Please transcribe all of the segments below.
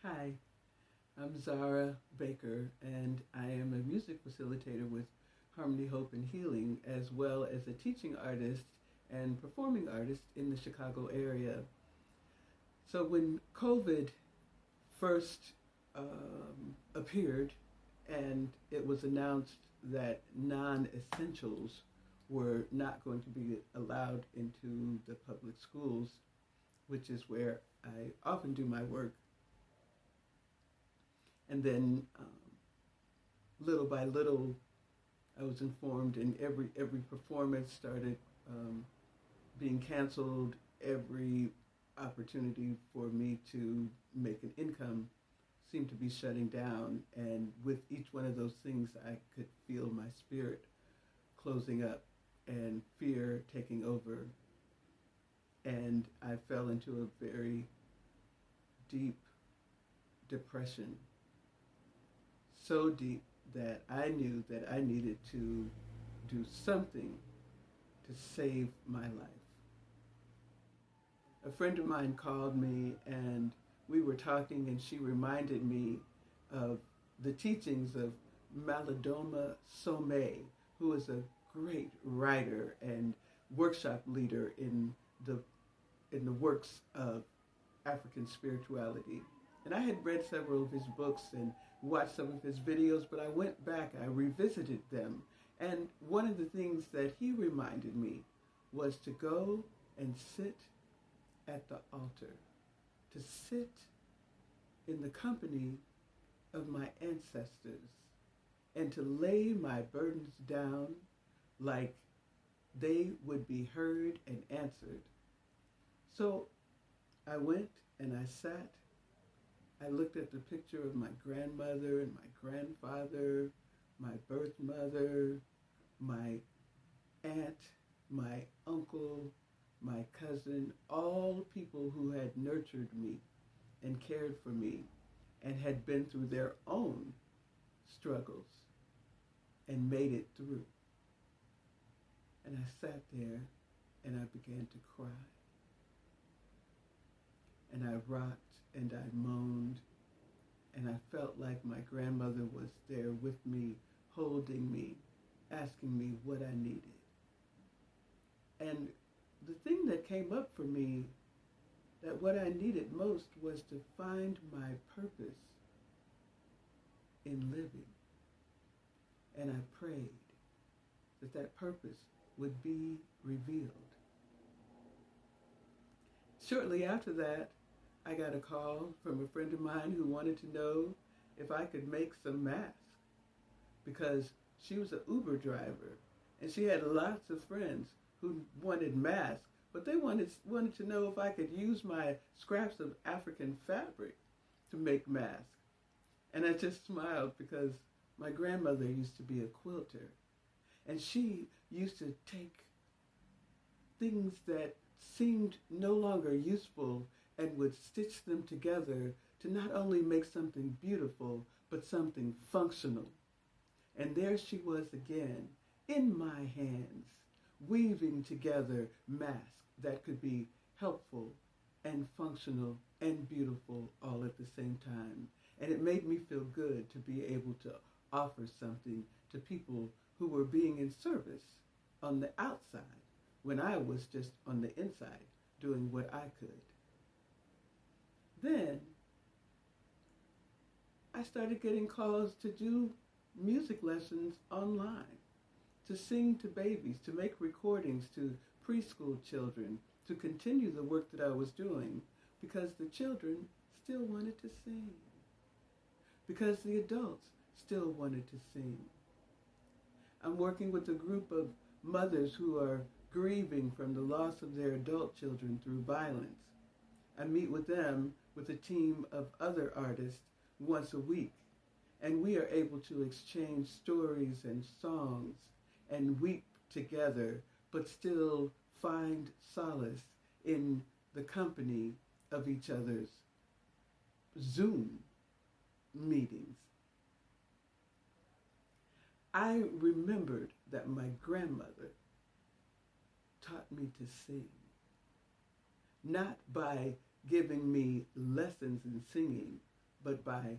Hi, I'm Zahra Baker, and I am a music facilitator with Harmony, Hope, and Healing, as well as a teaching artist and performing artist in the Chicago area. So when COVID first appeared and it was announced that non-essentials were not going to be allowed into the public schools, which is where I often do my work, and then little by little, I was informed, and every performance started being canceled. Every opportunity for me to make an income seemed to be shutting down, and with each one of those things, I could feel my spirit closing up and fear taking over, and I fell into a very deep depression, so deep that I knew that I needed to do something to save my life. A friend of mine called me and we were talking, and she reminded me of the teachings of Malidoma Somé, who is a great writer and workshop leader in the works of African spirituality. And I had read several of his books and watched some of his videos, but I went back, I revisited them. And one of the things that he reminded me was to go and sit at the altar, to sit in the company of my ancestors, and to lay my burdens down like they would be heard and answered. So I went and I sat. I looked at the picture of my grandmother and my grandfather, my birth mother, my aunt, my uncle, my cousin, all people who had nurtured me and cared for me and had been through their own struggles and made it through. And I sat there and I began to cry. And I rocked and I moaned, and I felt like my grandmother was there with me, holding me, asking me what I needed. And the thing that came up for me, that what I needed most was to find my purpose in living. And I prayed that that purpose would be revealed. Shortly after that, I got a call from a friend of mine who wanted to know if I could make some masks, because she was an Uber driver and she had lots of friends who wanted masks, but they wanted to know if I could use my scraps of African fabric to make masks. And I just smiled, because my grandmother used to be a quilter, and she used to take things that seemed no longer useful and would stitch them together to not only make something beautiful, but something functional. And there she was again, in my hands, weaving together masks that could be helpful and functional and beautiful all at the same time. And it made me feel good to be able to offer something to people who were being in service on the outside, when I was just on the inside doing what I could. Then I started getting calls to do music lessons online, to sing to babies, to make recordings to preschool children, to continue the work that I was doing, because the children still wanted to sing, because the adults still wanted to sing. I'm working with a group of mothers who are grieving from the loss of their adult children through violence. I meet with them with a team of other artists once a week, and we are able to exchange stories and songs and weep together, but still find solace in the company of each other's Zoom meetings. I remembered that my grandmother taught me to sing, not by giving me lessons in singing, but by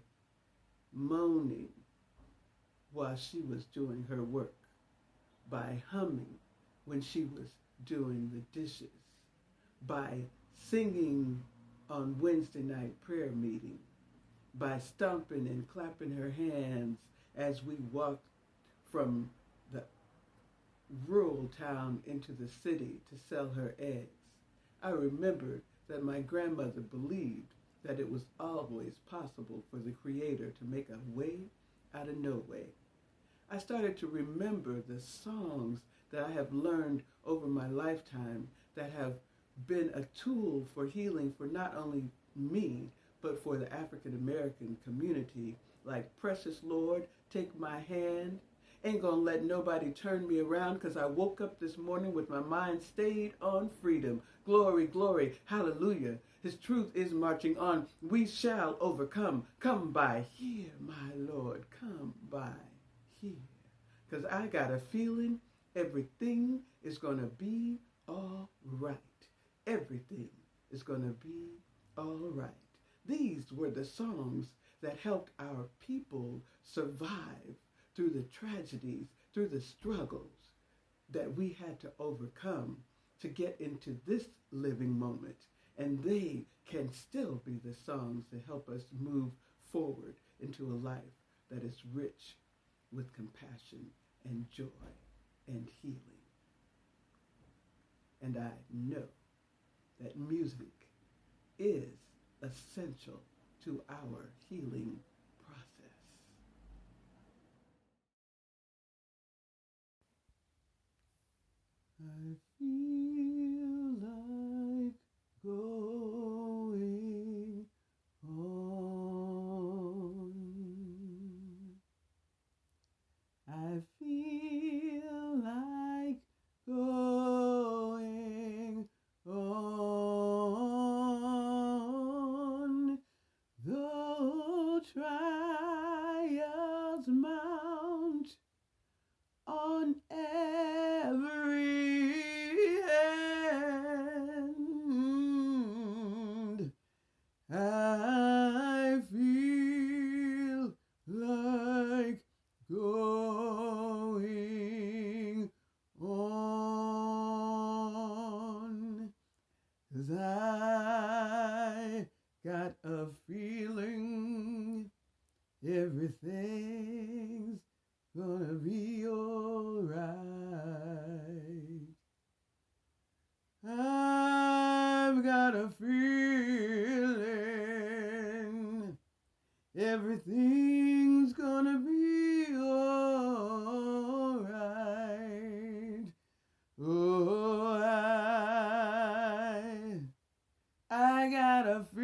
moaning while she was doing her work, by humming when she was doing the dishes, by singing on Wednesday night prayer meeting, by stomping and clapping her hands as we walked from the rural town into the city to sell her eggs. I remembered that my grandmother believed that it was always possible for the Creator to make a way out of no way. I started to remember the songs that I have learned over my lifetime that have been a tool for healing for not only me, but for the African American community, like Precious Lord, Take My Hand, Ain't Gonna Let Nobody Turn Me Around, because I woke up this morning with my mind stayed on freedom. Glory, glory, hallelujah. His truth is marching on. We shall overcome. Come by here, my Lord, come by here. Because I got a feeling everything is going to be all right. Everything is going to be all right. These were the songs that helped our people survive through the tragedies, through the struggles that we had to overcome to get into this living moment. And they can still be the songs that help us move forward into a life that is rich with compassion and joy and healing. And I know that music is essential to our healing process. I feel like going on. I feel like going on. Though trials mount on every hand, I feel like going on. 'Cause I got a feeling everything's gonna be alright. I've got a feeling everything's gonna be alright. Oh, I got a feeling